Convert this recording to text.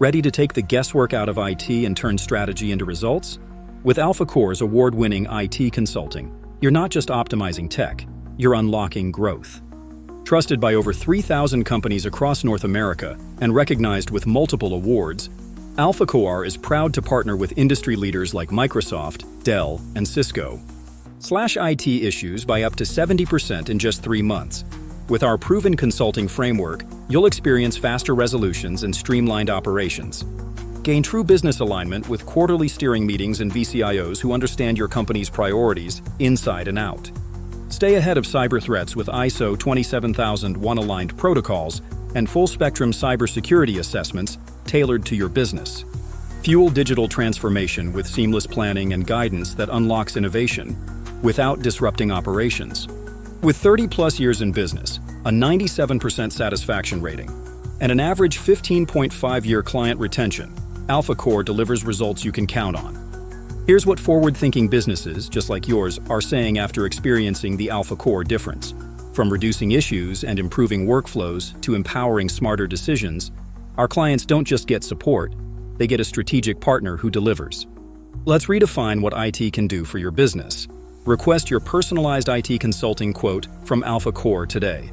Ready to take the guesswork out of IT and turn strategy into results? With AlphaKOR's award-winning IT consulting, you're not just optimizing tech, you're unlocking growth. Trusted by over 3,000 companies across North America and recognized with multiple awards, AlphaKOR is proud to partner with industry leaders like Microsoft, Dell, and Cisco. Slash IT issues by up to 70% in just 3 months. With our proven consulting framework, you'll experience faster resolutions and streamlined operations. Gain true business alignment with quarterly steering meetings and VCIOs who understand your company's priorities inside and out. Stay ahead of cyber threats with ISO 27001 aligned protocols and full-spectrum cybersecurity assessments tailored to your business. Fuel digital transformation with seamless planning and guidance that unlocks innovation without disrupting operations. With 30-plus years in business, a 97% satisfaction rating, and an average 15.5-year client retention, AlphaKOR delivers results you can count on. Here's what forward-thinking businesses, just like yours, are saying after experiencing the AlphaKOR difference. From reducing issues and improving workflows to empowering smarter decisions, our clients don't just get support, they get a strategic partner who delivers. Let's redefine what IT can do for your business. Request your personalized IT consulting quote from AlphaKOR today.